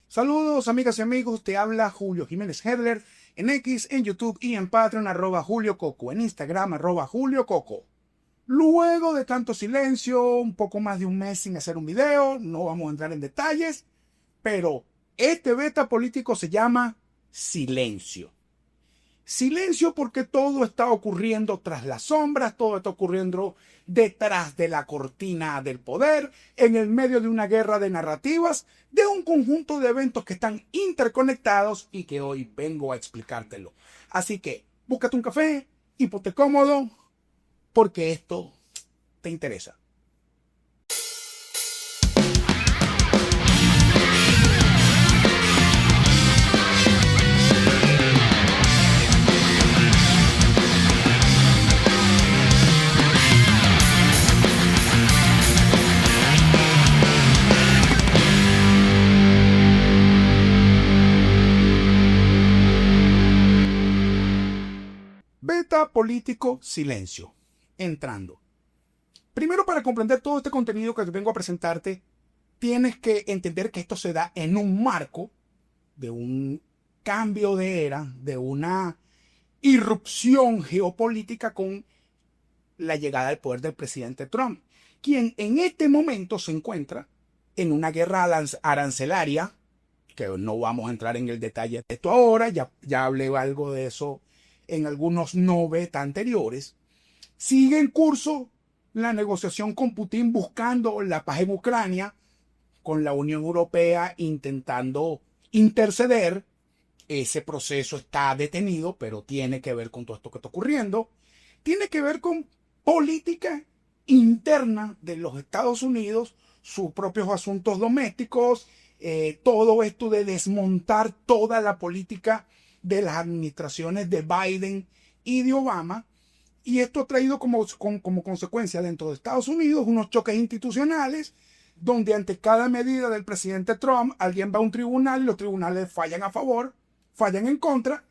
Saludos amigas y amigos, te habla Julio Jiménez Hedler en X, en YouTube y en Patreon @Julio Coco, en Instagram @Julio Coco. Luego de tanto silencio, un poco más de un mes sin hacer un video, no vamos a entrar en detalles, pero este beta político se llama silencio. Silencio porque todo está ocurriendo tras las sombras, todo está ocurriendo detrás de la cortina del poder, en el medio de una guerra de narrativas, de un conjunto de eventos que están interconectados y que hoy vengo a explicártelo. Así que búscate un café y ponte cómodo porque esto te interesa. Beta político silencio. Entrando. Primero, para comprender todo este contenido que vengo a presentarte, tienes que entender que esto se da en un marco de un cambio de era, de una irrupción geopolítica con la llegada al poder del presidente Trump, quien en este momento se encuentra en una guerra arancelaria, que no vamos a entrar en el detalle de esto ahora, ya hablé algo de eso en algunos no beta anteriores. Sigue en curso la negociación con Putin buscando la paz en Ucrania, con la Unión Europea intentando interceder. Ese proceso está detenido, pero tiene que ver con todo esto que está ocurriendo. Tiene que ver con política interna de los Estados Unidos, sus propios asuntos domésticos, todo esto de desmontar toda la política de las administraciones de Biden y de Obama. Y esto ha traído como consecuencia dentro de Estados Unidos unos choques institucionales donde ante cada medida del presidente Trump alguien va a un tribunal y los tribunales fallan a favor, fallan en contra,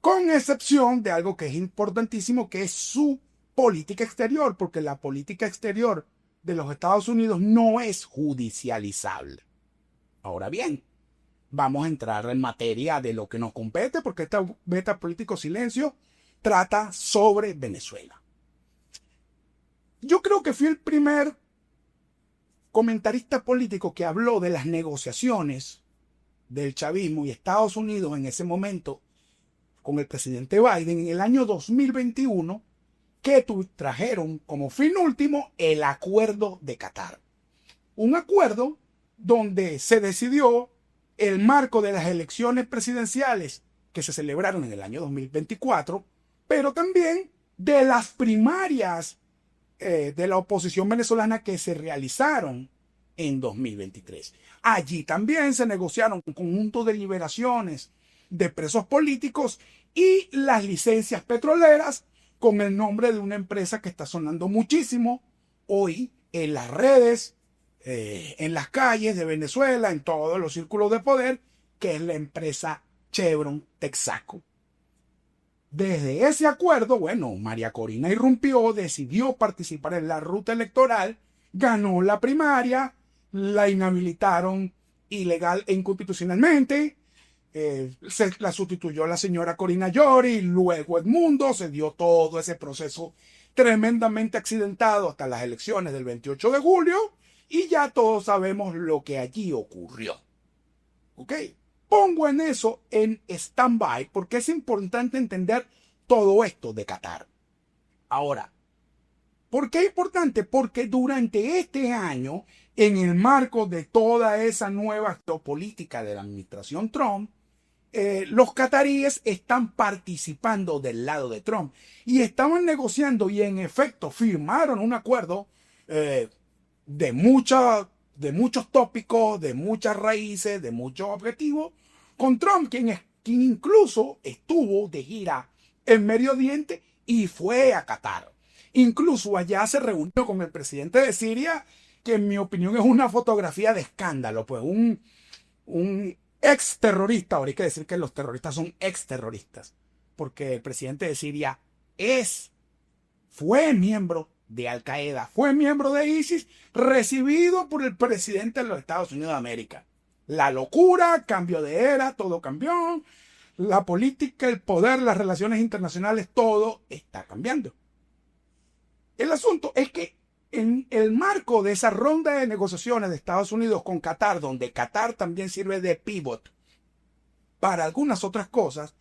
con excepción de algo que es importantísimo, que es su política exterior, porque la política exterior de los Estados Unidos no es judicializable. Ahora bien, vamos a entrar en materia de lo que nos compete, porque esta beta político silencio trata sobre Venezuela. Yo creo que fui el primer comentarista político que habló de las negociaciones del chavismo y Estados Unidos en ese momento con el presidente Biden en el año 2021, que trajeron como fin último el acuerdo de Qatar. Un acuerdo donde se decidió el marco de las elecciones presidenciales que se celebraron en el año 2024, pero también de las primarias de la oposición venezolana que se realizaron en 2023. Allí también se negociaron un conjunto de liberaciones de presos políticos y las licencias petroleras con el nombre de una empresa que está sonando muchísimo hoy en las redes, en las calles de Venezuela, en todos los círculos de poder, que es la empresa Chevron Texaco. Desde ese acuerdo, bueno, María Corina irrumpió, decidió participar en la ruta electoral, ganó la primaria, la inhabilitaron ilegal e inconstitucionalmente, se la sustituyó la señora Corina Llori, luego Edmundo, se dio todo ese proceso tremendamente accidentado hasta las elecciones del 28 de julio y ya todos sabemos lo que allí ocurrió. ¿Ok? Pongo en eso en stand-by porque es importante entender todo esto de Qatar. Ahora, ¿por qué es importante? Porque durante este año, en el marco de toda esa nueva geopolítica de la administración Trump, los cataríes están participando del lado de Trump y estaban negociando y en efecto firmaron un acuerdo de muchos tópicos, de muchas raíces, de muchos objetivos, con Trump, quien incluso estuvo de gira en Medio Oriente y fue a Qatar. Incluso allá se reunió con el presidente de Siria, que en mi opinión es una fotografía de escándalo, pues un ex terrorista. Ahora hay que decir que los terroristas son ex terroristas, porque el presidente de Siria fue miembro de Al Qaeda, fue miembro de ISIS, recibido por el presidente de los Estados Unidos de América. La locura, cambio de era, todo cambió. La política, el poder, las relaciones internacionales, todo está cambiando. El asunto es que en el marco de esa ronda de negociaciones de Estados Unidos con Qatar, donde Qatar también sirve de pivot para algunas otras cosas,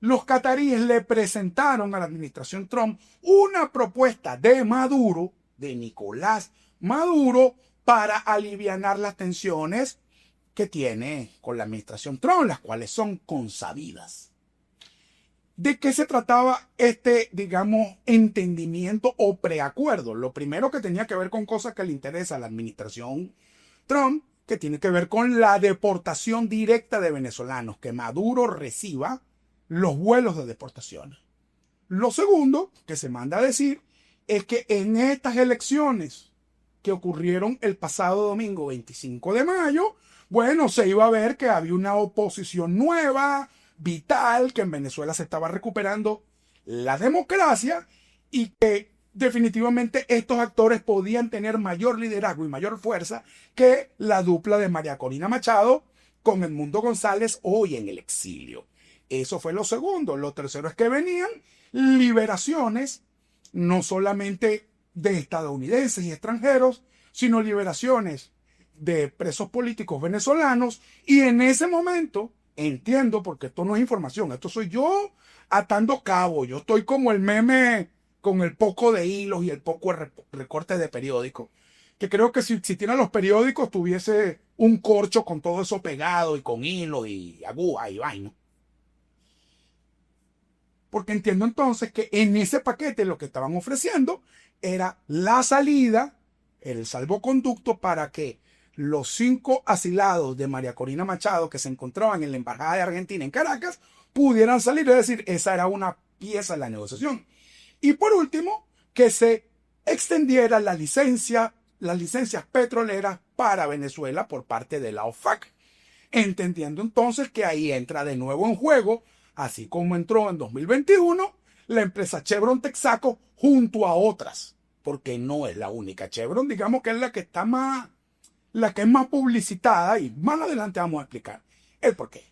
los cataríes le presentaron a la administración Trump una propuesta de Maduro, de Nicolás Maduro, para alivianar las tensiones que tiene con la administración Trump, las cuales son consabidas. ¿De qué se trataba este, digamos, entendimiento o preacuerdo? Lo primero que tenía que ver con cosas que le interesa a la administración Trump, que tiene que ver con la deportación directa de venezolanos, que Maduro reciba los vuelos de deportación. Lo segundo que se manda a decir es que en estas elecciones que ocurrieron el pasado domingo 25 de mayo, bueno, se iba a ver que había una oposición nueva, vital, que en Venezuela se estaba recuperando la democracia y que definitivamente estos actores podían tener mayor liderazgo y mayor fuerza que la dupla de María Corina Machado con Edmundo González hoy en el exilio. Eso fue lo segundo. Lo tercero es que venían liberaciones, no solamente de estadounidenses y extranjeros, sino liberaciones de presos políticos venezolanos. Y en ese momento, entiendo, porque esto no es información, esto soy yo atando cabo. Yo estoy como el meme con el poco de hilos y el poco recorte de periódicos. Que creo que si existieran los periódicos tuviese un corcho con todo eso pegado y con hilo y aguja y vaina. Porque entiendo entonces que en ese paquete lo que estaban ofreciendo era la salida, el salvoconducto para que los 5 asilados de María Corina Machado que se encontraban en la Embajada de Argentina en Caracas pudieran salir. Es decir, esa era una pieza de la negociación. Y por último, que se extendiera las licencias petroleras para Venezuela por parte de la OFAC. Entendiendo entonces que ahí entra de nuevo en juego, así como entró en 2021, la empresa Chevron Texaco junto a otras, porque no es la única. Chevron, digamos que es la que está más, la que es más publicitada, y más adelante vamos a explicar el por qué.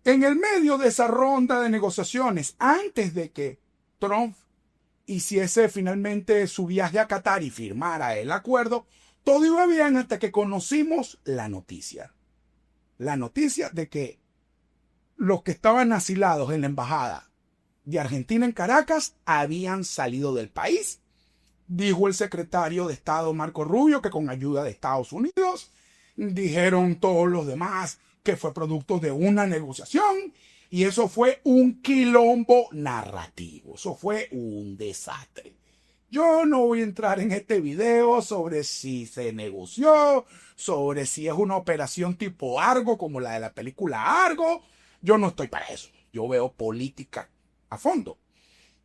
En el medio de esa ronda de negociaciones, antes de que Trump hiciese finalmente su viaje a Qatar y firmara el acuerdo, todo iba bien hasta que conocimos la noticia. La noticia de que los que estaban asilados en la embajada de Argentina en Caracas habían salido del país. Dijo el secretario de Estado Marco Rubio que con ayuda de Estados Unidos. Dijeron todos los demás que fue producto de una negociación. Y eso fue un quilombo narrativo. Eso fue un desastre. Yo no voy a entrar en este video sobre si se negoció, sobre si es una operación tipo Argo, como la de la película Argo. Yo no estoy para eso. Yo veo política a fondo.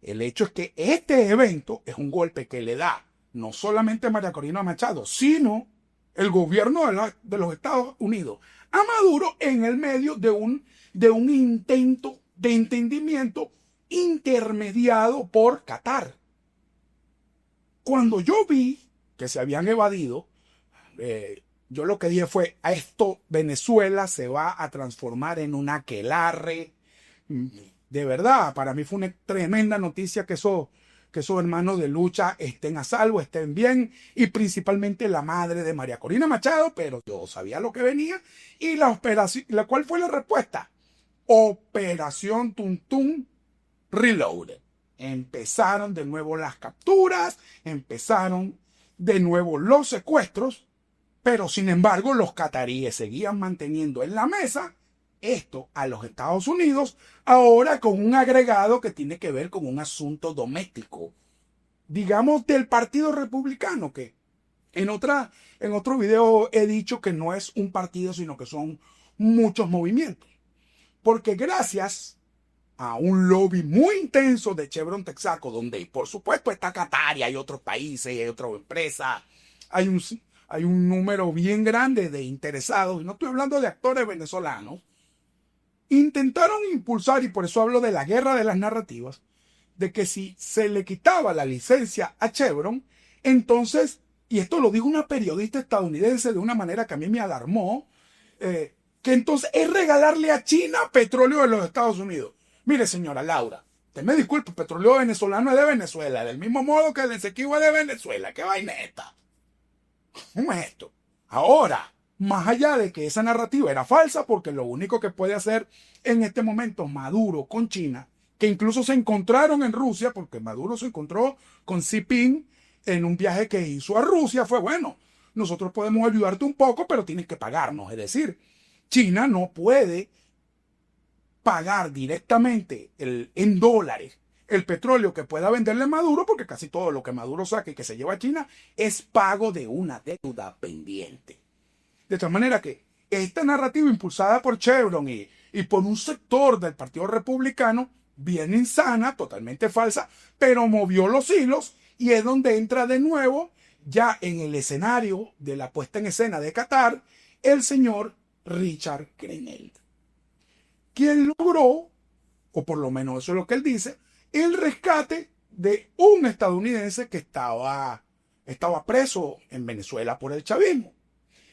El hecho es que este evento es un golpe que le da no solamente a María Corina Machado, sino el gobierno de los Estados Unidos a Maduro en el medio de un intento de entendimiento intermediado por Qatar. Cuando yo vi que se habían evadido, yo lo que dije fue, a esto Venezuela se va a transformar en un aquelarre. De verdad, para mí fue una tremenda noticia que esos hermanos de lucha estén a salvo, estén bien, y principalmente la madre de María Corina Machado, pero yo sabía lo que venía. Y la operación, ¿cuál fue la respuesta? Operación Tuntún Reloaded. Empezaron de nuevo las capturas, empezaron de nuevo los secuestros, pero sin embargo los cataríes seguían manteniendo en la mesa esto a los Estados Unidos, ahora con un agregado que tiene que ver con un asunto doméstico, digamos del Partido Republicano, que en otro video he dicho que no es un partido, sino que son muchos movimientos. Porque gracias a un lobby muy intenso de Chevron Texaco, donde por supuesto está Qatar y hay otros países y hay otras empresas, hay un número bien grande de interesados, y no estoy hablando de actores venezolanos, intentaron impulsar, y por eso hablo de la guerra de las narrativas, de que si se le quitaba la licencia a Chevron, entonces y esto lo dijo una periodista estadounidense de una manera que a mí me alarmó, que entonces es regalarle a China petróleo de los Estados Unidos. Mire, señora Laura, usted me disculpe, el petróleo venezolano es de Venezuela, del mismo modo que el Esequibo es de Venezuela. ¿Qué vaina es esta? ¿Cómo es esto? Ahora, más allá de que esa narrativa era falsa, porque lo único que puede hacer en este momento Maduro con China, que incluso se encontraron en Rusia, porque Maduro se encontró con Xi Jinping en un viaje que hizo a Rusia, fue bueno, nosotros podemos ayudarte un poco, pero tienes que pagarnos. Es decir, China no puede pagar directamente en dólares el petróleo que pueda venderle Maduro, porque casi todo lo que Maduro saque y que se lleva a China es pago de una deuda pendiente. De tal manera que esta narrativa impulsada por Chevron y por un sector del Partido Republicano, bien insana, totalmente falsa, pero movió los hilos y es donde entra de nuevo, ya en el escenario de la puesta en escena de Qatar, el señor Richard Grenell, quien logró, o por lo menos eso es lo que él dice, el rescate de un estadounidense que estaba preso en Venezuela por el chavismo.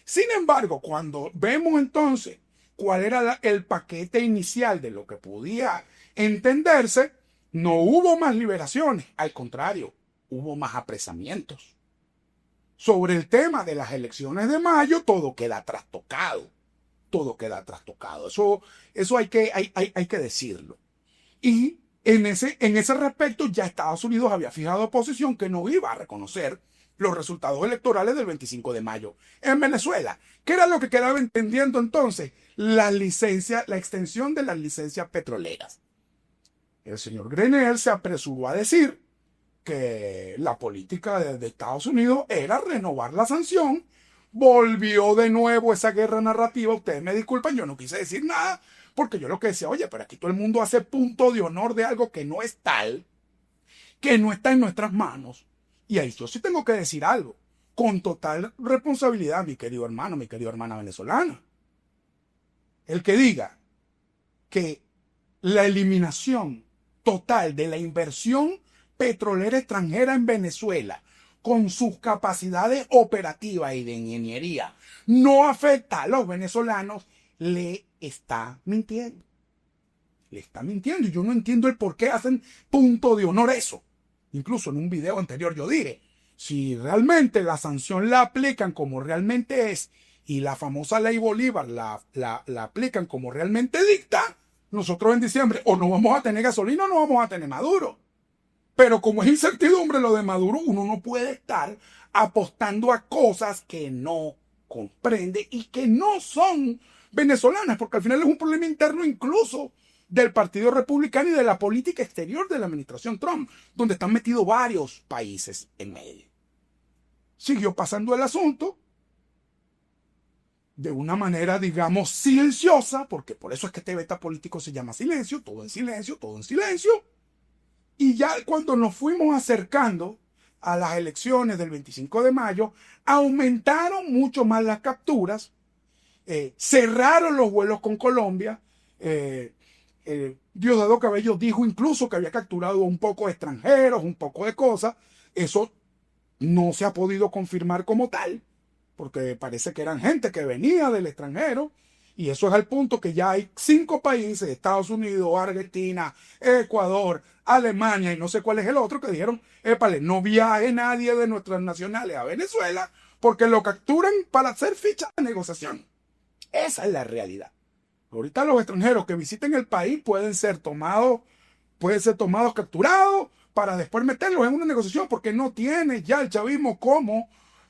Sin embargo, cuando vemos entonces cuál era el paquete inicial de lo que podía entenderse, no hubo más liberaciones, al contrario, hubo más apresamientos. Sobre el tema de las elecciones de mayo, todo queda trastocado. Todo queda trastocado. Eso hay que decirlo. Y en ese respecto ya Estados Unidos había fijado posición que no iba a reconocer los resultados electorales del 25 de mayo en Venezuela. ¿Qué era lo que quedaba entendiendo entonces? La extensión de las licencias petroleras. El señor Grenell se apresuró a decir que la política de Estados Unidos era renovar la sanción. Volvió de nuevo esa guerra narrativa. Ustedes me disculpan, yo no quise decir nada, porque yo lo que decía, oye, pero aquí todo el mundo hace punto de honor de algo que no es tal, que no está en nuestras manos. Y ahí yo sí tengo que decir algo, con total responsabilidad, mi querido hermano, mi querida hermana venezolana. El que diga que la eliminación total de la inversión petrolera extranjera en Venezuela, con sus capacidades operativas y de ingeniería, no afecta a los venezolanos, le está mintiendo. Le está mintiendo. Y yo no entiendo el por qué hacen punto de honor eso. Incluso en un video anterior yo dije, si realmente la sanción la aplican como realmente es y la famosa ley Bolívar la aplican como realmente dicta, nosotros en diciembre o no vamos a tener gasolina o no vamos a tener Maduro. Pero como es incertidumbre lo de Maduro, uno no puede estar apostando a cosas que no comprende y que no son venezolanas, porque al final es un problema interno incluso del Partido Republicano y de la política exterior de la administración Trump, donde están metidos varios países en medio. Siguió pasando el asunto de una manera, digamos, silenciosa, porque por eso es que este beta político se llama silencio, todo en silencio, todo en silencio. Y ya cuando nos fuimos acercando a las elecciones del 25 de mayo, aumentaron mucho más las capturas, cerraron los vuelos con Colombia. Diosdado Cabello dijo incluso que había capturado un poco de extranjeros, un poco de cosas. Eso no se ha podido confirmar como tal, porque parece que eran gente que venía del extranjero. Y eso es al punto que ya hay 5 países, Estados Unidos, Argentina, Ecuador, Alemania y no sé cuál es el otro, que dijeron, épale, no viaje nadie de nuestras nacionales a Venezuela porque lo capturan para hacer ficha de negociación. Esa es la realidad. Ahorita los extranjeros que visiten el país pueden ser tomados, capturados para después meterlos en una negociación porque no tiene ya el chavismo cómo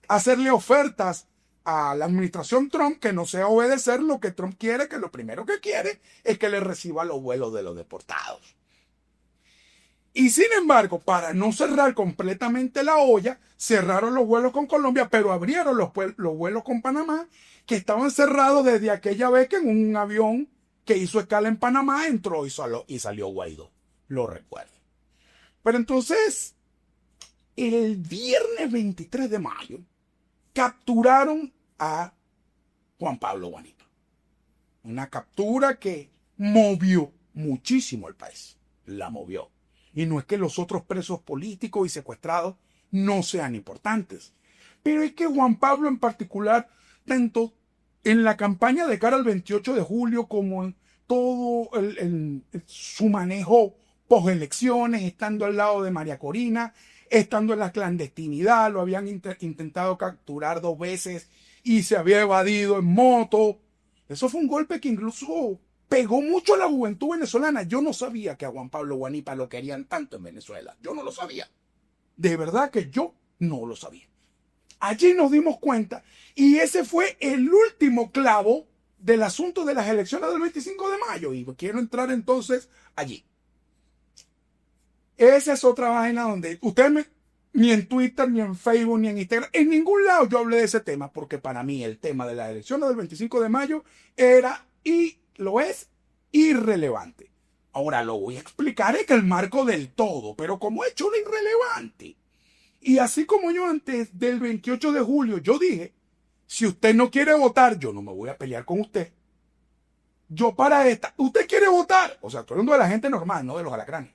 hacerle ofertas a la administración Trump que no sea obedecer lo que Trump quiere, que lo primero que quiere es que le reciba los vuelos de los deportados. Y sin embargo, para no cerrar completamente la olla, cerraron los vuelos con Colombia, pero abrieron los vuelos con Panamá, que estaban cerrados desde aquella vez que en un avión que hizo escala en Panamá entró y salió Guaidó. Lo recuerdo. Pero entonces, el viernes 23 de mayo, capturaron a Juan Pablo Guaidó. Una captura que movió muchísimo el país. La movió. Y no es que los otros presos políticos y secuestrados no sean importantes. Pero es que Juan Pablo en particular, tanto en la campaña de cara al 28 de julio como en todo su manejo postelecciones, estando al lado de María Corina, estando en la clandestinidad, lo habían intentado capturar 2 veces y se había evadido en moto. Eso fue un golpe que incluso pegó mucho a la juventud venezolana. Yo no sabía que a Juan Pablo Guanipa lo querían tanto en Venezuela. Yo no lo sabía. De verdad que yo no lo sabía. Allí nos dimos cuenta y ese fue el último clavo del asunto de las elecciones del 25 de mayo. Y quiero entrar entonces allí. Esa es otra vaina donde ni en Twitter, ni en Facebook, ni en Instagram, en ningún lado yo hablé de ese tema, porque para mí el tema de las elecciones del 25 de mayo era y lo es irrelevante. Ahora lo voy a explicar en el marco del todo, pero como hecho de irrelevante. Y así como yo antes del 28 de julio, yo dije, si usted no quiere votar, yo no me voy a pelear con usted. Yo para esta, ¿usted quiere votar? O sea, estoy hablando de la gente normal, no de los alacranes.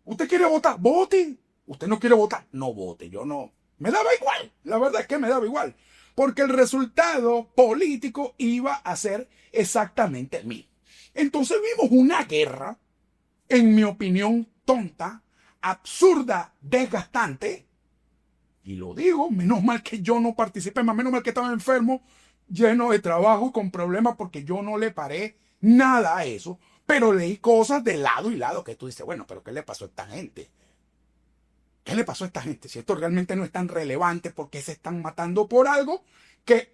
¿Usted quiere votar? Vote. ¿Usted no quiere votar? No vote. Yo no. Me daba igual. La verdad es que me daba igual. Porque el resultado político iba a ser exactamente el mismo. Entonces vimos una guerra, en mi opinión, tonta, absurda, desgastante. Y lo digo, menos mal que yo no participé, más menos mal que estaba enfermo, lleno de trabajo, con problemas, porque yo no le paré nada a eso. Pero leí cosas de lado y lado que tú dices, bueno, pero ¿qué le pasó a esta gente? ¿Qué le pasó a esta gente? Si esto realmente no es tan relevante, ¿por qué se están matando por algo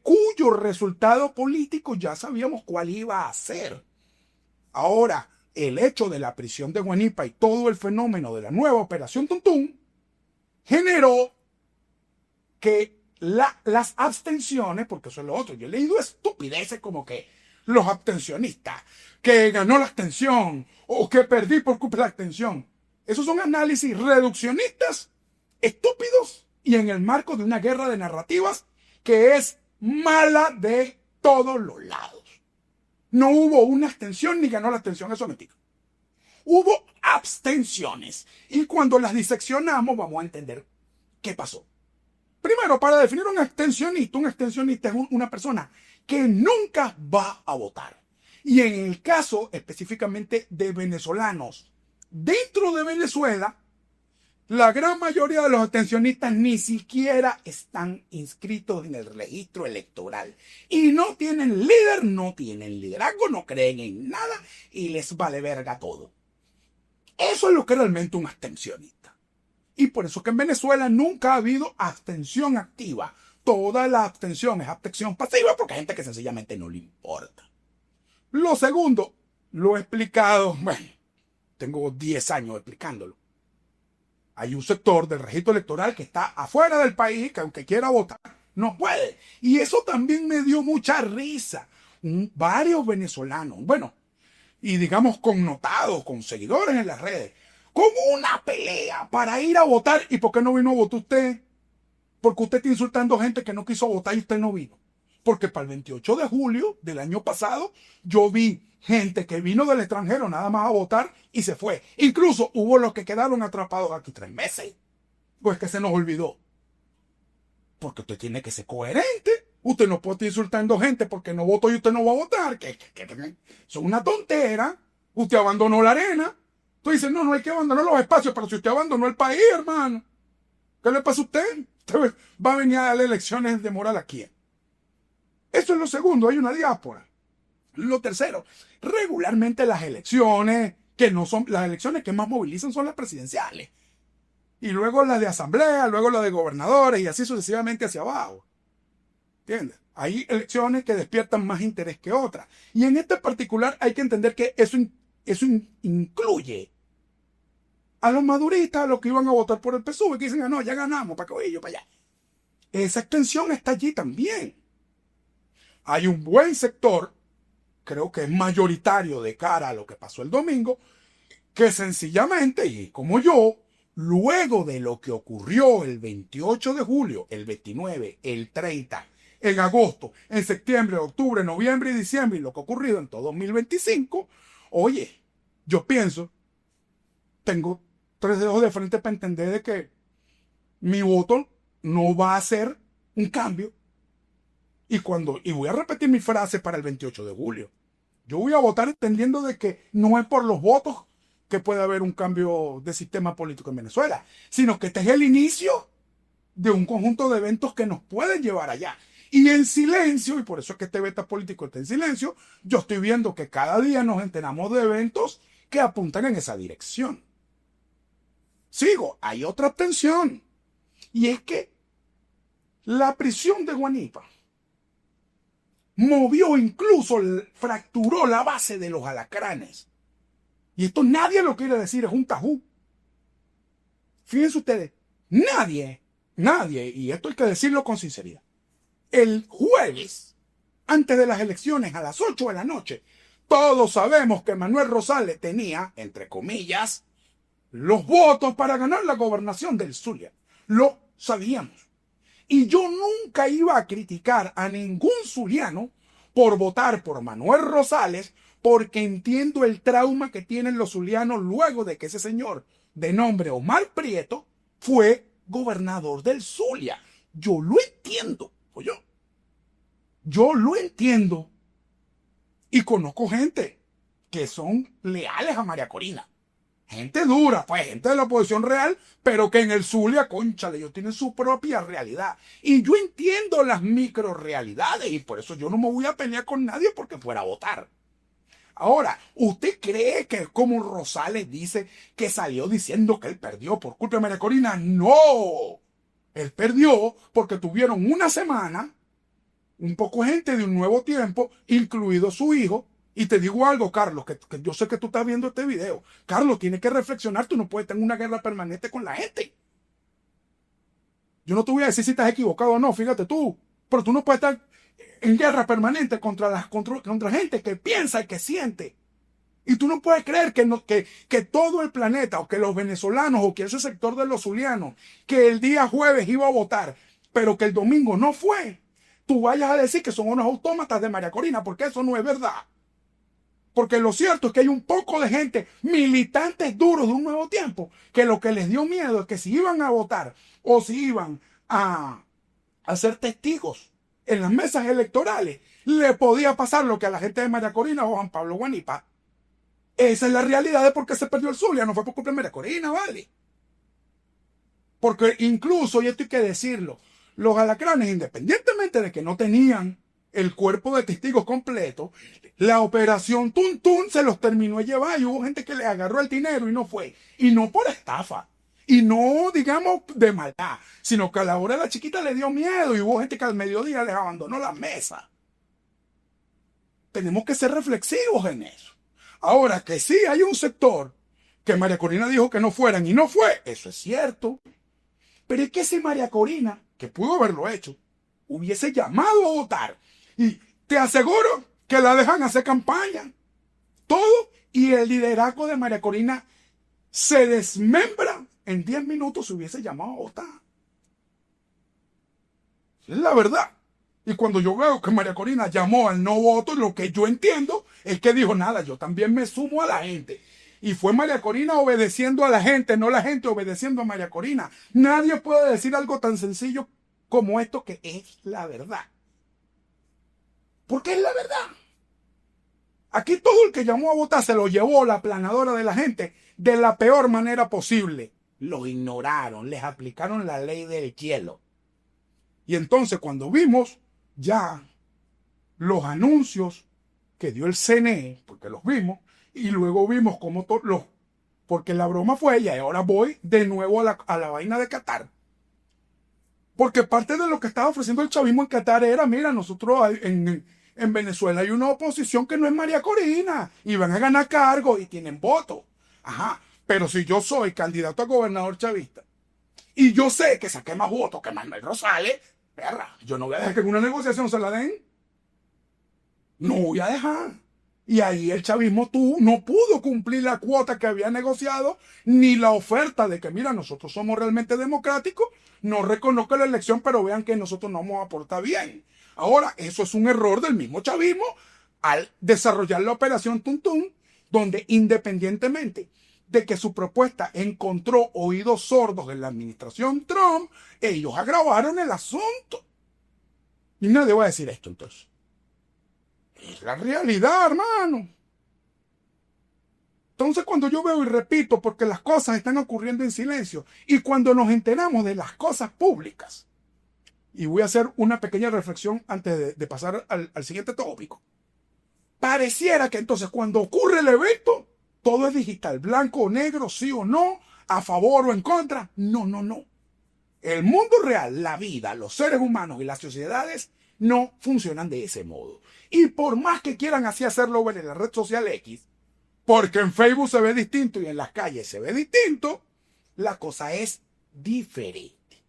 cuyo resultado político ya sabíamos cuál iba a ser? Ahora, el hecho de la prisión de Guanipa y todo el fenómeno de la nueva Operación Tuntún generó que las abstenciones, porque eso es lo otro, yo he leído estupideces como que los abstencionistas, que ganó la abstención o que perdí por culpa de la abstención. Esos son análisis reduccionistas, estúpidos y en el marco de una guerra de narrativas que es mala de todos los lados. No hubo una abstención ni ganó la abstención, eso es mentira. Hubo abstenciones y cuando las diseccionamos vamos a entender qué pasó. Primero, para definir un abstencionista es una persona que nunca va a votar. Y en el caso específicamente de venezolanos dentro de Venezuela, la gran mayoría de los abstencionistas ni siquiera están inscritos en el registro electoral. Y no tienen líder, no tienen liderazgo, no creen en nada y les vale verga todo. Eso es lo que es realmente un abstencionista. Y por eso que en Venezuela nunca ha habido abstención activa. Toda la abstención es abstención pasiva porque hay gente que sencillamente no le importa. Lo segundo, lo he explicado, bueno, tengo 10 años explicándolo. Hay un sector del registro electoral que está afuera del país, que aunque quiera votar, no puede. Y eso también me dio mucha risa. Varios venezolanos, bueno, y digamos connotados, con seguidores en las redes, como una pelea para ir a votar. ¿Y por qué no vino a votar usted? Porque usted está insultando gente que no quiso votar y usted no vino. Porque para el 28 de julio del año pasado yo vi gente que vino del extranjero nada más a votar y se fue. Incluso hubo los que quedaron atrapados aquí 3 meses. Pues que se nos olvidó. Porque usted tiene que ser coherente. Usted no puede estar insultando gente porque no votó y usted no va a votar. Que son una tontera. Usted abandonó la arena. Tú dices, no hay que abandonar los espacios, pero si usted abandonó el país, hermano, ¿qué le pasa a usted? Usted va a venir a darle elecciones de moral a quién. Eso es lo segundo, hay una diáspora. Lo tercero, regularmente las elecciones que no son, las elecciones que más movilizan son las presidenciales. Y luego las de asamblea, luego las de gobernadores y así sucesivamente hacia abajo. ¿Entiendes? Hay elecciones que despiertan más interés que otras. Y en este particular hay que entender que eso incluye a los maduristas, a los que iban a votar por el PSUV, que dicen, no, ya ganamos, para que voy yo para allá. Esa extensión está allí también. Hay un buen sector, creo que es mayoritario de cara a lo que pasó el domingo, que sencillamente, y como yo, luego de lo que ocurrió el 28 de julio, el 29, el 30, en agosto, en septiembre, octubre, noviembre y diciembre, y lo que ha ocurrido en todo 2025, oye, yo pienso, tengo 3 dedos de frente para entender de que mi voto no va a ser un cambio. Y voy a repetir mi frase para el 28 de julio. Yo voy a votar entendiendo de que no es por los votos que puede haber un cambio de sistema político en Venezuela, sino que este es el inicio de un conjunto de eventos que nos pueden llevar allá. Y en silencio, y por eso es que este beta político está en silencio, yo estoy viendo que cada día nos enteramos de eventos que apuntan en esa dirección. Sigo, hay otra tensión, y es que la prisión de Guanipa movió, incluso fracturó la base de los alacranes. Y esto nadie lo quiere decir, es un tajú. Fíjense ustedes, nadie, y esto hay que decirlo con sinceridad, el jueves, antes de las elecciones, a las 8 de la noche, todos sabemos que Manuel Rosales tenía, entre comillas, los votos para ganar la gobernación del Zulia. Lo sabíamos. Y yo nunca iba a criticar a ningún zuliano por votar por Manuel Rosales, porque entiendo el trauma que tienen los zulianos luego de que ese señor de nombre Omar Prieto fue gobernador del Zulia. Yo lo entiendo, oye. Yo lo entiendo. Y conozco gente que son leales a María Corina. Gente dura, pues, gente de la oposición real, pero que en el Zulia, cónchale, ellos tienen su propia realidad. Y yo entiendo las microrealidades, y por eso yo no me voy a pelear con nadie porque fuera a votar. Ahora, ¿usted cree que como Rosales dice que salió diciendo que él perdió por culpa de María Corina? No. Él perdió porque tuvieron una semana, un poco gente de Un Nuevo Tiempo, incluido su hijo. Y te digo algo, Carlos, que yo sé que tú estás viendo este video. Carlos, tienes que reflexionar, tú no puedes tener una guerra permanente con la gente. Yo no te voy a decir si estás equivocado o no, fíjate tú, pero tú no puedes estar en guerra permanente contra gente que piensa y que siente. Y tú no puedes creer que todo el planeta, o que los venezolanos, o que ese sector de los zulianos, que el día jueves iba a votar, pero que el domingo no fue, tú vayas a decir que son unos autómatas de María Corina, porque eso no es verdad. Porque lo cierto es que hay un poco de gente, militantes duros de Un Nuevo Tiempo, que lo que les dio miedo es que si iban a votar o si iban a ser testigos en las mesas electorales, le podía pasar lo que a la gente de María Corina o Juan Pablo Guanipa. Esa es la realidad de por qué se perdió el Zulia, no fue por culpa de María Corina, ¿vale? Porque incluso, y esto hay que decirlo, los alacranes, independientemente de que no tenían el cuerpo de testigos completo, la operación Tuntún se los terminó de llevar y hubo gente que le agarró el dinero y no fue. Y no por estafa. Y no, digamos, de maldad, sino que a la hora de la chiquita le dio miedo y hubo gente que al mediodía les abandonó la mesa. Tenemos que ser reflexivos en eso. Ahora, que sí hay un sector que María Corina dijo que no fueran y no fue, eso es cierto. Pero es que si María Corina, que pudo haberlo hecho, hubiese llamado a votar, y te aseguro que la dejan hacer campaña, todo, y el liderazgo de María Corina se desmembra en 10 minutos si hubiese llamado a votar. Es la verdad. Y cuando yo veo que María Corina llamó al no voto, lo que yo entiendo es que dijo, nada, yo también me sumo a la gente. Y fue María Corina obedeciendo a la gente, no la gente obedeciendo a María Corina. Nadie puede decir algo tan sencillo como esto, que es la verdad. Porque es la verdad. Aquí todo el que llamó a votar se lo llevó la aplanadora de la gente de la peor manera posible. Lo ignoraron, les aplicaron la ley del hielo. Y entonces cuando vimos ya los anuncios que dio el CNE, porque los vimos, y luego vimos cómo porque la broma fue ella, y ahora voy de nuevo a la vaina de Qatar. Porque parte de lo que estaba ofreciendo el chavismo en Qatar era, mira, nosotros en Venezuela hay una oposición que no es María Corina, y van a ganar cargos y tienen votos. Ajá, pero si yo soy candidato a gobernador chavista, y yo sé que saqué más votos que Manuel Rosales, perra, yo no voy a dejar que en una negociación se la den. No voy a dejar. Y ahí el chavismo no pudo cumplir la cuota que había negociado, ni la oferta de que, mira, nosotros somos realmente democráticos, no reconozco la elección, pero vean que nosotros no vamos a aportar bien. Ahora, eso es un error del mismo chavismo al desarrollar la operación Tuntún, donde independientemente de que su propuesta encontró oídos sordos en la administración Trump, ellos agravaron el asunto. Y nadie va a decir esto entonces. Es la realidad, hermano. Entonces cuando yo veo y repito, porque las cosas están ocurriendo en silencio, y cuando nos enteramos de las cosas públicas, y voy a hacer una pequeña reflexión antes de pasar al siguiente tópico, pareciera que entonces cuando ocurre el evento, todo es digital, blanco o negro, sí o no, a favor o en contra. No, no, no. El mundo real, la vida, los seres humanos y las sociedades no funcionan de ese modo. Y por más que quieran así hacerlo ver en la red social X, porque en Facebook se ve distinto y en las calles se ve distinto, la cosa es diferente.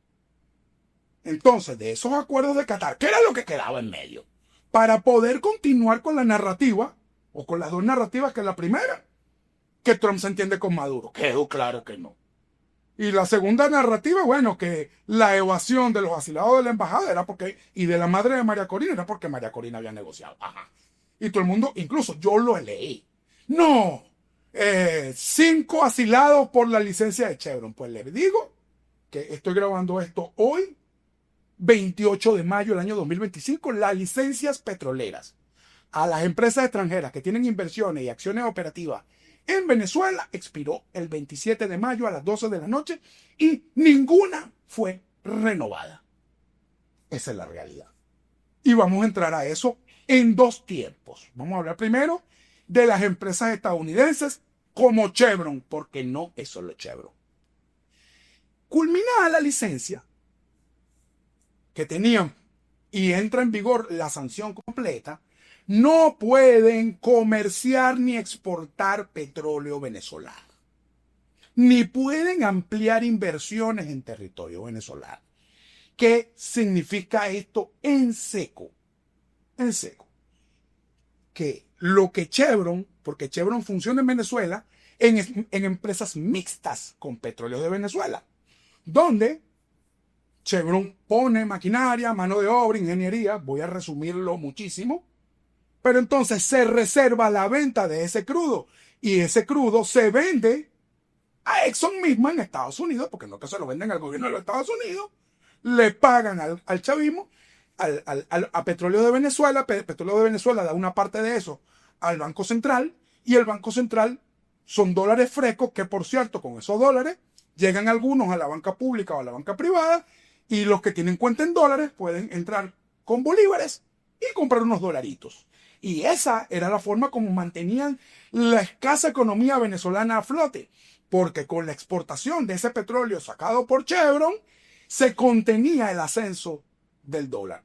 Entonces, de esos acuerdos de Qatar, ¿qué era lo que quedaba en medio? Para poder continuar con la narrativa, o con las dos narrativas, que la primera, que Trump se entiende con Maduro. Quedó claro que no. Y la segunda narrativa, bueno, que la evasión de los asilados de la embajada era porque, y de la madre de María Corina, era porque María Corina había negociado. Ajá. Y todo el mundo, incluso yo lo leí. No, 5 asilados por la licencia de Chevron. Pues les digo que estoy grabando esto hoy, 28 de mayo del año 2025, las licencias petroleras a las empresas extranjeras que tienen inversiones y acciones operativas en Venezuela expiró el 27 de mayo a las 12 de la noche y ninguna fue renovada. Esa es la realidad. Y vamos a entrar a eso en 2 tiempos. Vamos a hablar primero de las empresas estadounidenses como Chevron, porque no es solo Chevron. Culminada la licencia que tenían y entra en vigor la sanción completa, no pueden comerciar ni exportar petróleo venezolano, ni pueden ampliar inversiones en territorio venezolano. ¿Qué significa esto en seco? En seco. Que lo que Chevron, porque Chevron funciona en Venezuela en empresas mixtas con petróleo de Venezuela, donde Chevron pone maquinaria, mano de obra, ingeniería, voy a resumirlo muchísimo, pero entonces se reserva la venta de ese crudo y ese crudo se vende a Exxon misma en Estados Unidos, porque no que se lo venden al gobierno de los Estados Unidos, le pagan al chavismo, a Petróleo de Venezuela, Petróleo de Venezuela da una parte de eso al Banco Central y el Banco Central son dólares frescos que, por cierto, con esos dólares llegan algunos a la banca pública o a la banca privada y los que tienen cuenta en dólares pueden entrar con bolívares y comprar unos dolaritos. Y esa era la forma como mantenían la escasa economía venezolana a flote, porque con la exportación de ese petróleo sacado por Chevron se contenía el ascenso del dólar.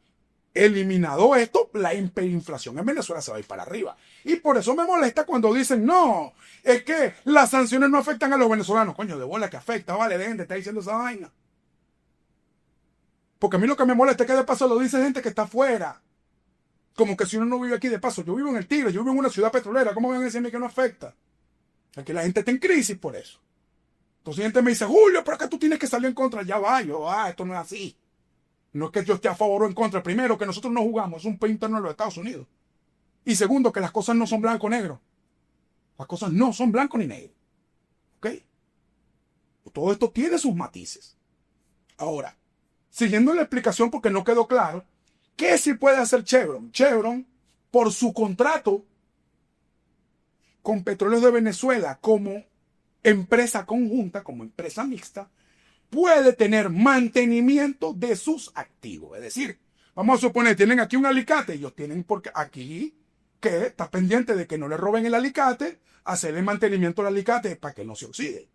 Eliminado esto, la hiperinflación en Venezuela se va a ir para arriba. Y por eso me molesta cuando dicen, no, es que las sanciones no afectan a los venezolanos. Coño, de bola que afecta, vale, dejen de estar diciendo esa vaina. Porque a mí lo que me molesta es que de paso lo dice gente que está afuera. Como que si uno no vive aquí de paso. Yo vivo en el Tigre, yo vivo en una ciudad petrolera. ¿Cómo van a decirme que no afecta? Aquí la gente está en crisis por eso. Entonces gente me dice, Julio, pero es que tú tienes que salir en contra. Ya va, yo, esto no es así. No es que yo esté a favor o en contra. Primero, que nosotros no jugamos, es un país interno de los Estados Unidos. Y segundo, que las cosas no son blanco o negro. Las cosas no son blanco ni negro. ¿Ok? Todo esto tiene sus matices. Ahora, siguiendo la explicación porque no quedó claro, ¿qué sí puede hacer Chevron? Chevron, por su contrato con Petróleos de Venezuela como empresa conjunta, como empresa mixta, puede tener mantenimiento de sus activos. Es decir, vamos a suponer, tienen aquí un alicate, ellos tienen porque aquí que está pendiente de que no le roben el alicate, hacerle mantenimiento al alicate para que no se oxide.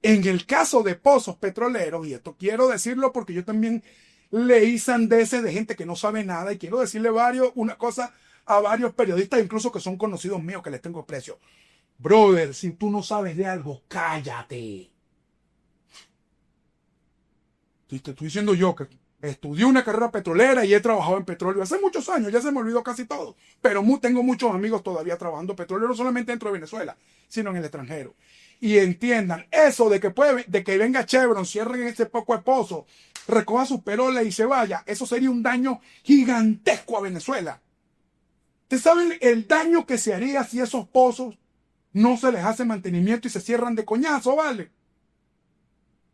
En el caso de pozos petroleros, y esto quiero decirlo porque yo también leí sandeces de gente que no sabe nada, y quiero decirle una cosa a varios periodistas, incluso que son conocidos míos, que les tengo aprecio. Brother, si tú no sabes de algo, cállate. Te estoy diciendo yo que estudié una carrera petrolera y he trabajado en petróleo hace muchos años, ya se me olvidó casi todo, pero tengo muchos amigos todavía trabajando petróleo, no solamente dentro de Venezuela, sino en el extranjero. Y entiendan, eso de que venga Chevron, cierren este poco de pozo, recoja sus peroles y se vaya, eso sería un daño gigantesco a Venezuela. ¿Ustedes saben el daño que se haría si esos pozos no se les hace mantenimiento y se cierran de coñazo, vale?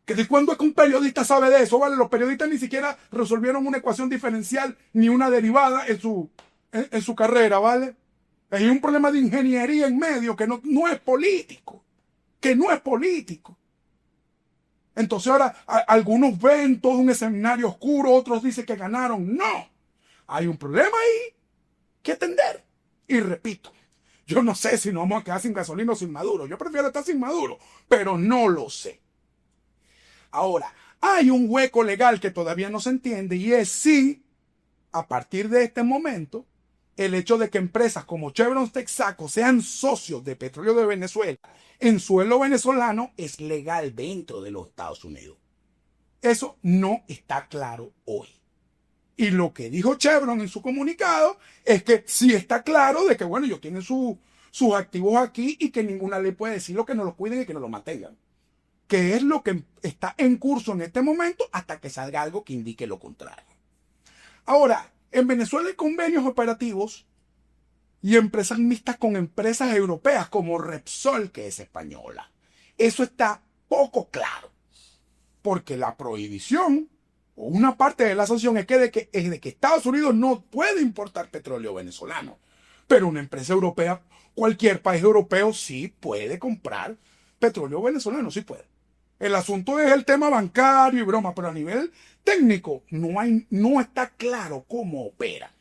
¿Que de cuándo es que un periodista sabe de eso? ¿Vale? Los periodistas ni siquiera resolvieron una ecuación diferencial ni una derivada en su carrera, ¿vale? Hay un problema de ingeniería en medio que no es político. Que no es político. Entonces ahora algunos ven todo un escenario oscuro, otros dicen que ganaron. No. Hay un problema ahí que atender. Y repito, yo no sé si nos vamos a quedar sin gasolina o sin Maduro. Yo prefiero estar sin Maduro, pero no lo sé. Ahora, hay un hueco legal que todavía no se entiende y es si, a partir de este momento, el hecho de que empresas como Chevron, Texaco sean socios de Petróleo de Venezuela en suelo venezolano es legal dentro de los Estados Unidos. Eso no está claro hoy. Y lo que dijo Chevron en su comunicado es que sí está claro de que, bueno, ellos tienen sus activos aquí y que ninguna ley puede decir lo que no los cuiden y que no los mantengan. Que es lo que está en curso en este momento hasta que salga algo que indique lo contrario. Ahora, en Venezuela hay convenios operativos y empresas mixtas con empresas europeas como Repsol, que es española. Eso está poco claro, porque la prohibición o una parte de la sanción es de que Estados Unidos no puede importar petróleo venezolano, pero una empresa europea, cualquier país europeo sí puede comprar petróleo venezolano, sí puede. El asunto es el tema bancario y broma, pero a nivel técnico no está claro cómo opera.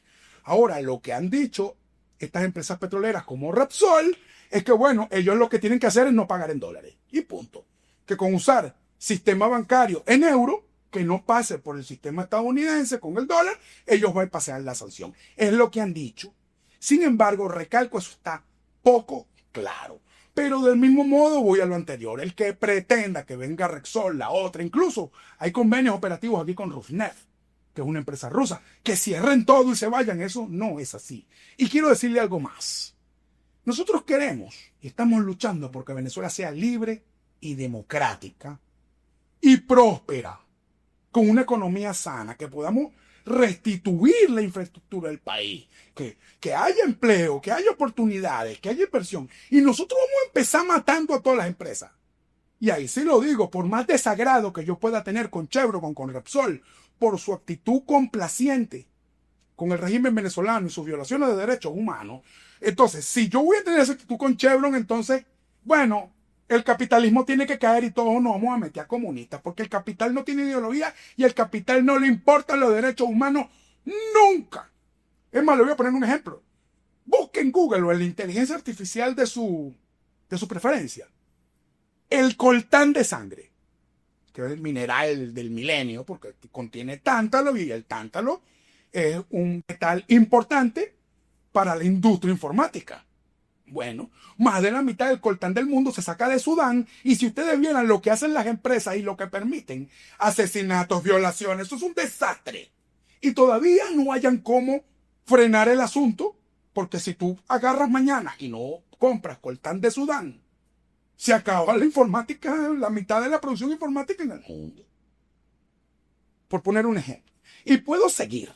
Ahora, lo que han dicho estas empresas petroleras como Repsol es que, bueno, ellos lo que tienen que hacer es no pagar en dólares. Y punto. Que con usar sistema bancario en euro, que no pase por el sistema estadounidense con el dólar, ellos van a pasar la sanción. Es lo que han dicho. Sin embargo, recalco, eso está poco claro. Pero del mismo modo voy a lo anterior. El que pretenda que venga Repsol, la otra, incluso hay convenios operativos aquí con Rosneft, que es una empresa rusa, que cierren todo y se vayan. Eso no es así. Y quiero decirle algo más. Nosotros queremos y estamos luchando porque Venezuela sea libre y democrática y próspera, con una economía sana, que podamos restituir la infraestructura del país, que haya empleo, que haya oportunidades, que haya inversión. Y nosotros vamos a empezar matando a todas las empresas. Y ahí sí lo digo, por más desagrado que yo pueda tener con Chevron, con Repsol, por su actitud complaciente con el régimen venezolano y sus violaciones de derechos humanos, entonces, si yo voy a tener esa actitud con Chevron, entonces, bueno, el capitalismo tiene que caer y todos nos vamos a meter a comunistas, porque el capital no tiene ideología y el capital no le importan los derechos humanos nunca. Es más, le voy a poner un ejemplo. Busque en Google o en la inteligencia artificial de su preferencia el coltán de sangre, que es el mineral del milenio, porque contiene tántalo y el tántalo es un metal importante para la industria informática. Bueno, más de la mitad del coltán del mundo se saca de Sudán y si ustedes vieran lo que hacen las empresas y lo que permiten, asesinatos, violaciones, eso es un desastre. Y todavía no hayan cómo frenar el asunto, porque si tú agarras mañana y no compras coltán de Sudán, se acaba la informática, la mitad de la producción informática en el mundo. Por poner un ejemplo. Y puedo seguir.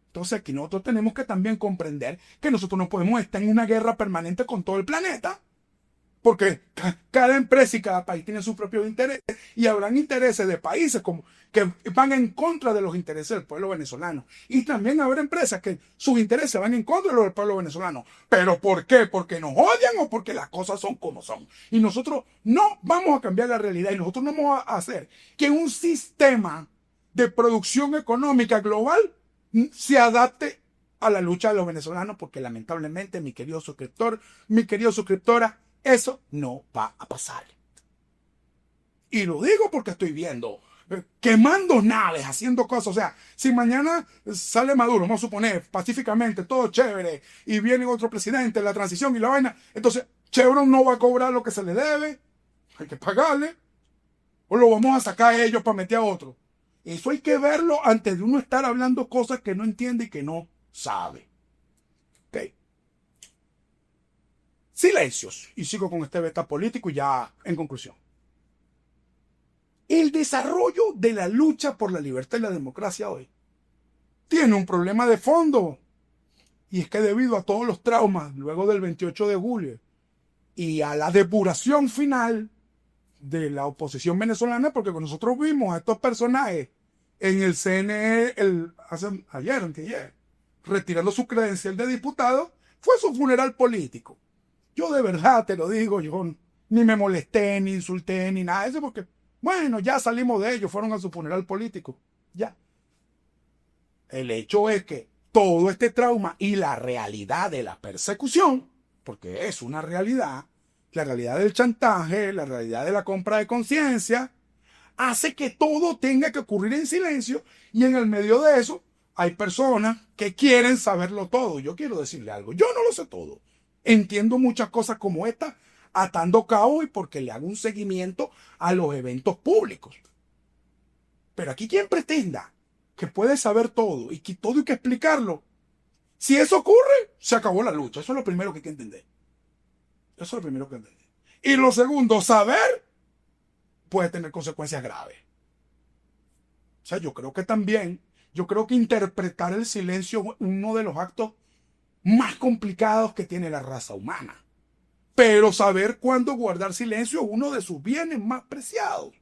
Entonces aquí nosotros tenemos que también comprender que nosotros no podemos estar en una guerra permanente con todo el planeta, porque cada empresa y cada país tiene sus propios intereses y habrán intereses de países como que van en contra de los intereses del pueblo venezolano. Y también habrá empresas que sus intereses van en contra de los del pueblo venezolano. ¿Pero por qué? ¿Porque nos odian o porque las cosas son como son? Y nosotros no vamos a cambiar la realidad y nosotros no vamos a hacer que un sistema de producción económica global se adapte a la lucha de los venezolanos, porque lamentablemente, mi querido suscriptor, mi querida suscriptora, eso no va a pasar. Y lo digo porque estoy viendo quemando naves, haciendo cosas. O sea, si mañana sale Maduro, vamos a suponer, pacíficamente, todo chévere, y viene otro presidente, la transición y la vaina, entonces Chevron no va a cobrar lo que se le debe, hay que pagarle, o lo vamos a sacar a ellos para meter a otro. Eso hay que verlo antes de uno estar hablando cosas que no entiende y que no sabe. ¿Ok? Silencios. Y sigo con este beta político y ya en conclusión. El desarrollo de la lucha por la libertad y la democracia hoy tiene un problema de fondo. Y es que debido a todos los traumas luego del 28 de julio y a la depuración final, de la oposición venezolana, porque nosotros vimos a estos personajes en el CNE ayer, retirando su credencial de diputado, fue su funeral político. Yo de verdad te lo digo, yo ni me molesté, ni insulté, ni nada de eso, porque, bueno, ya salimos de ellos, fueron a su funeral político. Ya. El hecho es que todo este trauma y la realidad de la persecución, porque es una realidad, la realidad del chantaje, la realidad de la compra de conciencia, hace que todo tenga que ocurrir en silencio, y en el medio de eso hay personas que quieren saberlo todo. Yo quiero decirle algo, yo no lo sé todo. Entiendo muchas cosas como esta, atando cabos y porque le hago un seguimiento a los eventos públicos. Pero aquí quien pretenda que puede saber todo y que todo hay que explicarlo, si eso ocurre, se acabó la lucha. Eso es lo primero que hay que entender. Eso es lo primero que hay que entender. Y lo segundo, saber puede tener consecuencias graves. O sea, yo creo que interpretar el silencio es uno de los actos más complicados que tiene la raza humana. Pero saber cuándo guardar silencio es uno de sus bienes más preciados.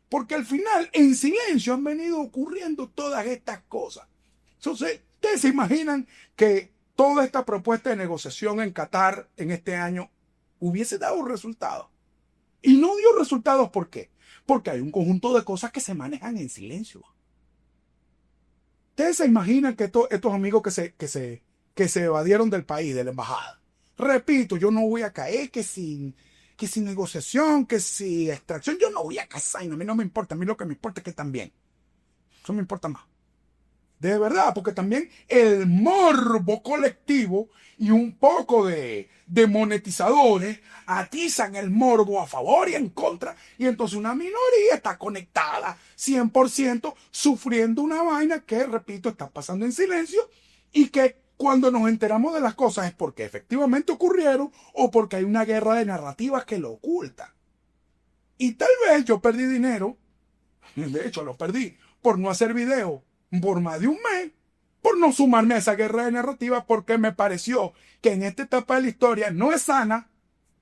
Porque al final, en silencio han venido ocurriendo todas estas cosas. Entonces, ¿ustedes se imaginan que toda esta propuesta de negociación en Qatar en este año hubiese dado resultados? Y no dio resultados, ¿por qué? Porque hay un conjunto de cosas que se manejan en silencio. ¿Ustedes se imaginan que estos amigos que se evadieron del país, de la embajada? Repito, yo no voy a caer que sin negociación, que sin extracción, yo no voy a casar, a mí no me importa, a mí lo que me importa es que están bien. Eso me importa más. De verdad, porque también el morbo colectivo y un poco de monetizadores atizan el morbo a favor y en contra, y entonces una minoría está conectada 100% sufriendo una vaina que, repito, está pasando en silencio, y que cuando nos enteramos de las cosas es porque efectivamente ocurrieron o porque hay una guerra de narrativas que lo oculta. Y tal vez yo perdí dinero, de hecho lo perdí, por no hacer video por más de un mes, por no sumarme a esa guerra de narrativas, porque me pareció que en esta etapa de la historia no es sana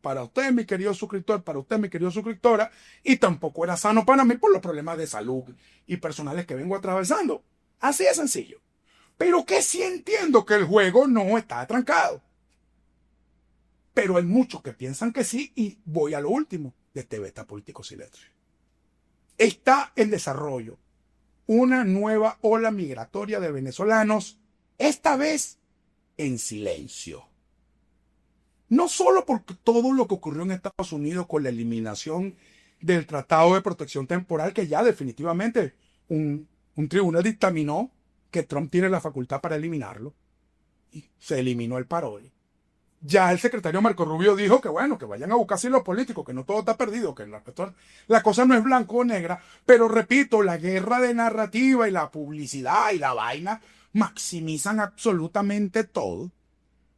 para usted, mi querido suscriptor, para usted, mi querida suscriptora, y tampoco era sano para mí por los problemas de salud y personales que vengo atravesando. Así de sencillo. Pero que sí entiendo que el juego no está trancado. Pero hay muchos que piensan que sí, y voy a lo último de este beta político silencio. Está en desarrollo una nueva ola migratoria de venezolanos, esta vez en silencio. No solo porque todo lo que ocurrió en Estados Unidos con la eliminación del Tratado de Protección Temporal, que ya definitivamente un tribunal dictaminó que Trump tiene la facultad para eliminarlo, y se eliminó el parol. Ya el secretario Marco Rubio dijo que bueno, que vayan a buscar los políticos, que no todo está perdido, que la cosa no es blanco o negra, pero repito, la guerra de narrativa y la publicidad y la vaina maximizan absolutamente todo.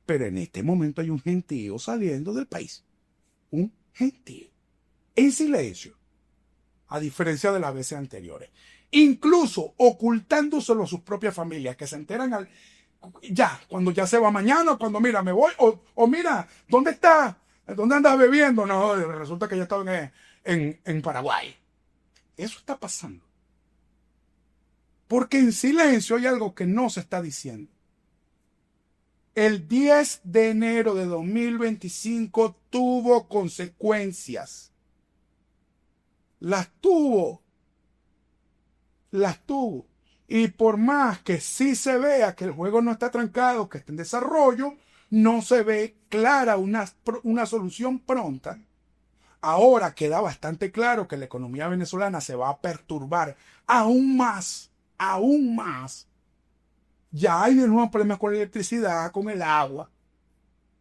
Pero en este momento hay un gentío saliendo del país. Un gentío. En silencio. A diferencia de las veces anteriores. Incluso ocultándoselo a sus propias familias, que se enteran cuando ya se va mañana, cuando mira, me voy, o mira, ¿dónde está? ¿Dónde andas bebiendo? No, resulta que ya estaba en Paraguay. Eso está pasando. Porque en silencio hay algo que no se está diciendo. El 10 de enero de 2025 tuvo consecuencias. Las tuvo. Y por más que sí se vea que el juego no está trancado, que está en desarrollo, no se ve clara una solución pronta. Ahora queda bastante claro que la economía venezolana se va a perturbar aún más. Ya hay de nuevo problemas con la electricidad, con el agua.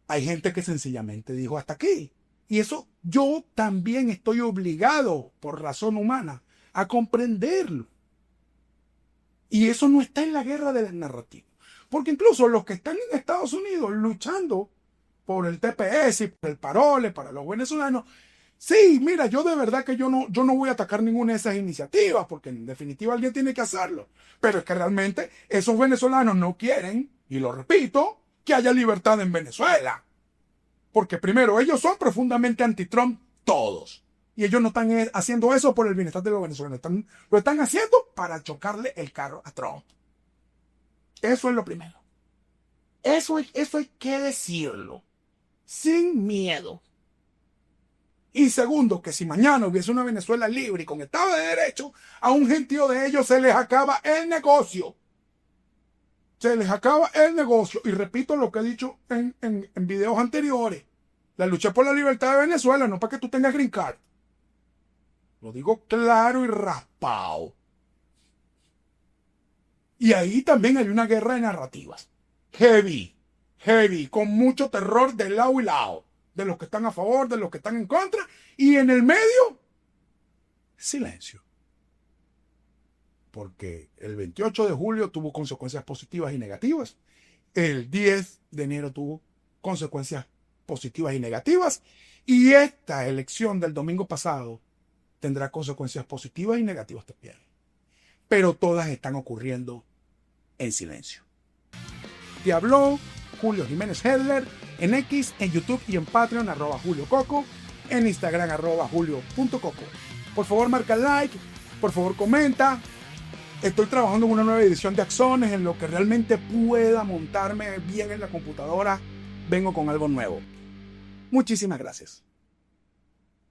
Hay gente que sencillamente dijo hasta aquí. Y eso yo también estoy obligado, por razón humana, a comprenderlo. Y eso no está en la guerra de las narrativas. Porque incluso los que están en Estados Unidos luchando por el TPS y por el parole para los venezolanos, sí, mira, yo de verdad que yo no voy a atacar ninguna de esas iniciativas, porque en definitiva alguien tiene que hacerlo. Pero es que realmente esos venezolanos no quieren, y lo repito, que haya libertad en Venezuela. Porque primero, ellos son profundamente anti-Trump, todos. Y ellos no están haciendo eso por el bienestar de los venezolanos. Lo están haciendo para chocarle el carro a Trump. Eso es lo primero. Eso hay que decirlo. Sin miedo. Y segundo, que si mañana hubiese una Venezuela libre y con Estado de Derecho, a un gentío de ellos se les acaba el negocio. Se les acaba el negocio. Y repito lo que he dicho en videos anteriores. La lucha por la libertad de Venezuela no para que tú tengas green card. Lo digo claro y raspado. Y ahí también hay una guerra de narrativas. Heavy, con mucho terror de lado y lado. De los que están a favor, de los que están en contra. Y en el medio, silencio. Porque el 28 de julio tuvo consecuencias positivas y negativas. El 10 de enero tuvo consecuencias positivas y negativas. Y esta elección del domingo pasado tendrá consecuencias positivas y negativas también. Pero todas están ocurriendo en silencio. Te habló Julio Jiménez Hedler en X, en YouTube y en Patreon @JulioCoco, en Instagram @Julio.coco. Por favor marca like, por favor comenta. Estoy trabajando en una nueva edición de Axones, en lo que realmente pueda montarme bien en la computadora. Vengo con algo nuevo. Muchísimas gracias.